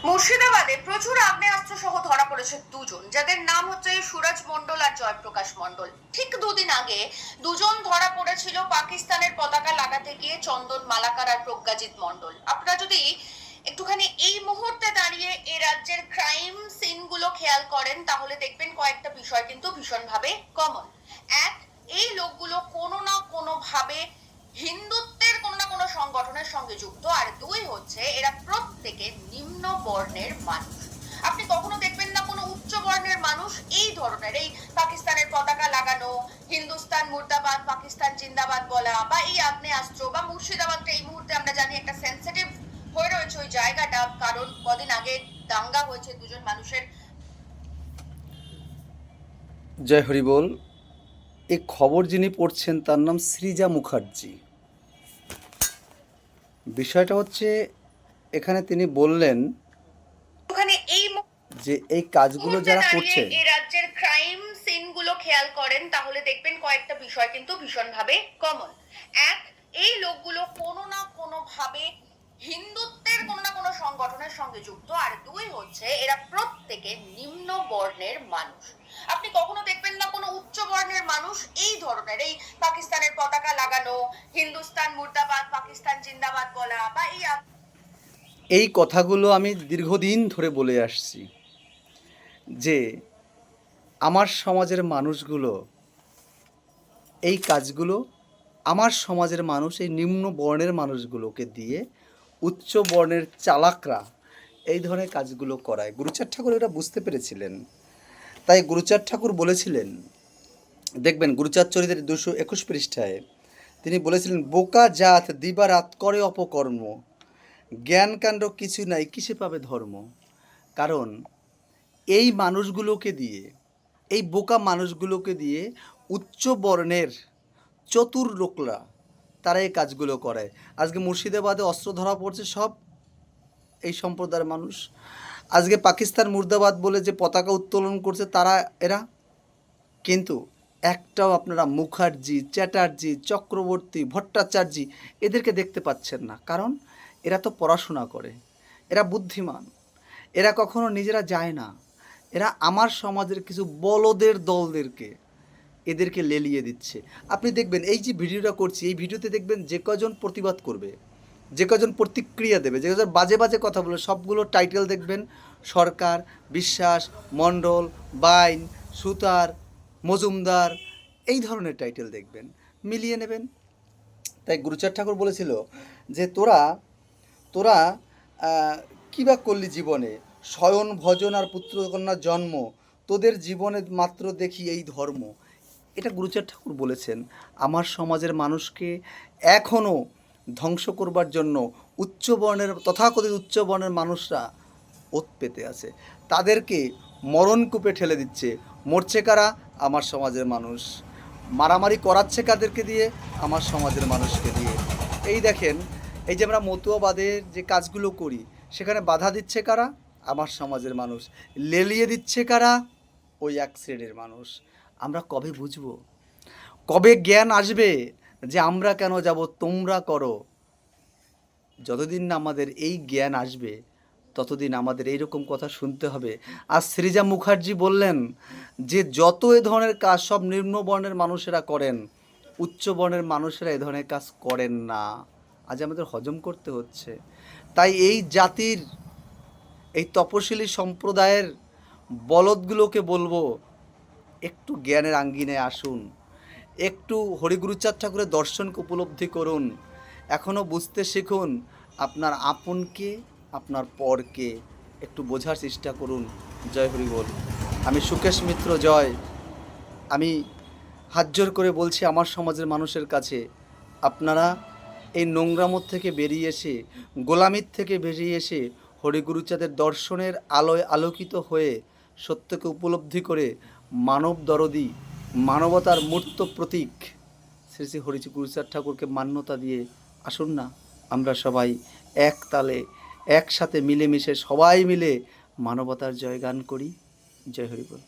মুর্শিদাবাদে প্রচুর আগ্নেয়াস্ত্র সহ ধরা পড়েছে দুজন, যাদের নাম হচ্ছে সুরজ মণ্ডল আর জয়প্রকাশ মণ্ডল। ঠিক দুদিন আগে দুজন ধরা পড়েছিল পাকিস্তানের পতাকা লাগাতে গিয়ে, চন্দন মালাকার আর প্রজ্ঞাজিৎ মণ্ডল। আপনারা যদি একটুখানি এই মুহূর্তে দাঁড়িয়ে এই রাজ্যের ক্রাইম সিনগুলো খেয়াল করেন, তাহলে দেখবেন কয়েকটা বিষয় কিন্তু ভীষণভাবে কমন। এক, এই লোকগুলো কোনো না কোনো ভাবে হিন্দুত্বের কোনো না কোনো সংগঠনের সঙ্গে যুক্ত। আর দুই হচ্ছে, এরা প্রত্যেকে নিম্ন বর্ণের মানুষ। আপনি কখনো দেখবেন না কোনো উচ্চ বর্ণের মানুষ এই ধরনের, এই পাকিস্তানের পতাকা লাগানো, হিন্দুস্তান মুর্দাবাদ পাকিস্তান জিন্দাবাদ বলা, বা এই আগ্নেয়াস্ত্র, বা মুর্শিদাবাদটা এই মুহূর্তে আমরা জানি একটা সেন্সিটিভ হয়ে রয়েছে ওই জায়গাটা, কারণ কদিন আগে দাঙ্গা হয়েছে দুজন মানুষের। জয় হরি বল। এই খবর যিনি পড়ছেন তার নাম সৃজা মুখার্জি। বিষয়টা হচ্ছে, এখানে তিনি বললেন যে এই কাজগুলো যারা করছে, এই রাজ্যের ক্রাইম সিনগুলো খেয়াল করেন, তাহলে দেখবেন কয়েকটা বিষয় কিন্তু ভীষণভাবে কমন। এক, এই লোকগুলো কোনো না কোনো ভাবে হিন্দুত্বের কোনো না কোনো সংগঠনের সঙ্গে যুক্ত। আর দুই হচ্ছে, এরা প্রত্যেকে নিম্ন বর্ণের মানুষ। আপনি কখনো দেখবেন না কোনো উচ্চ বর্ণের মানুষ এই ধরনের, এই পাকিস্তানের পতাকা লাগানো, হিন্দুস্তান মুর্দাবাদ পাকিস্তান জিন্দাবাদ বলা, বা এই কথাগুলো আমি দীর্ঘদিন ধরে বলে আসছি যে আমার সমাজের মানুষগুলো এই কাজগুলো, আমার সমাজের মানুষ এই নিম্ন বর্ণের মানুষগুলোকে দিয়ে উচ্চ বর্ণের চালাকরা এই ধরনের কাজগুলো করায়। গুরুচাঁদ ঠাকুর এটা বুঝতে পেরেছিলেন, তাই গুরুচাঁদ ঠাকুর বলেছিলেন, দেখবেন গুরুচাঁদ চরিত্রের 221 পৃষ্ঠায় তিনি বলেছিলেন, বোকা জাত দিবারাত করে অপকর্ম, জ্ঞানকাণ্ড কিছু নাই কিসে পাবে ধর্ম। কারণ এই মানুষগুলোকে দিয়ে, এই বোকা মানুষগুলোকে দিয়ে উচ্চ বর্ণের চতুর লোকরা তারা এই কাজগুলো করে। আজকে মুর্শিদাবাদে অস্ত্র ধরা পড়ছে সব এই সম্প্রদায়ের মানুষ। আজকে পাকিস্তান মুর্দাবাদ বলে যে পতাকা উত্তোলন করছে তারা এরা। কিন্তু একটাও আপনারা মুখার্জি, চ্যাটার্জি, চক্রবর্তী, ভট্টাচার্য এদেরকে দেখতে পাচ্ছেন না। কারণ এরা তো পড়াশোনা করে, এরা বুদ্ধিমান, এরা কখনো নিজেরা যায় না। এরা আমার সমাজের কিছু বলদের দলদেরকে এদেরকে লেলিয়ে দিচ্ছে। আপনি দেখবেন এই যে ভিডিওটা করছি, এই ভিডিওতে দেখবেন যে কজন প্রতিবাদ করবে, যে কজন প্রতিক্রিয়া দেবে, যে কজন বাজে বাজে কথা বলবে, সবগুলো টাইটেল দেখবেন সরকার, বিশ্বাস, মণ্ডল, বাইন, সুতার, মজুমদার, এই ধরনের টাইটেল দেখবেন, মিলিয়ে নেবেন। তাই গুরুচাঁদ ঠাকুর বলেছিল যে তোরা তোরা কী বা করলি জীবনে, শয়ন ভজন আর পুত্রকন্যার জন্ম, তোদের জীবনে মাত্র দেখি এই ধর্ম। এটা গুরুচাঁদ ঠাকুর বলেছেন। আমার সমাজের মানুষকে এখনও ধ্বংস করবার জন্য উচ্চবর্ণের, তথাকথিত উচ্চবর্ণের মানুষরা ওত পেতে আছে, তাদেরকে মরণকূপে ঠেলে দিচ্ছে। মরছে কারা? আমার সমাজের মানুষ। মারামারি করাচ্ছে কাদেরকে দিয়ে? আমার সমাজের মানুষকে দিয়ে। এই দেখেন, এই যে আমরা মতুয়াবাদের যে কাজগুলো করি, সেখানে বাধা দিচ্ছে কারা? আমার সমাজের মানুষ। লেলিয়ে দিচ্ছে কারা? ওই এক শ্রেণীর মানুষ। আমরা কবে বুঝব? কবে জ্ঞান আসবে যে আমরা কেন যাব, তোমরা করো? যতদিন না আমাদের এই জ্ঞান আসবে ততদিন আমাদের এইরকম কথা শুনতে হবে। আর সৃজা মুখার্জি বললেন যে যত এ ধরনের কাজ সব নিম্নবর্ণের মানুষেরা করেন, উচ্চ বর্ণের মানুষেরা এ ধরনের কাজ করেন না। আজ আমাদের হজম করতে হচ্ছে। তাই এই জাতির, এই তপশিলি সম্প্রদায়ের বলদগুলোকে বলবো, একটু জ্ঞানের আঙ্গিনায় আসুন, একটু হরিগুরুচাঁদ ঠাকুরের দর্শনকে উপলব্ধি করুন, এখনও বুঝতে শিখুন। আপনার আপনকে, আপনার পরকে একটু বোঝার চেষ্টা করুন। জয় হরি বল। আমি সুকেশ মিত্র জয়। আমি হাত জোর করে বলছি আমার সমাজের মানুষের কাছে, আপনারা এই নোংরামোর থেকে বেরিয়ে এসে, গোলামির থেকে বেরিয়ে এসে হরিগুরুচাঁদের দর্শনের আলোয় আলোকিত হয়ে সত্যকে উপলব্ধি করে মানব দরদি, মানবতার মূর্ত প্রতীক শ্রী শ্রী হরিগুরুচাঁদ ঠাকুরকে মান্যতা দিয়ে আসুন না আমরা সবাই এক তালে একসাথে মিলেমিশে সবাই মিলে মানবতার জয়গান করি। জয় হরি বল।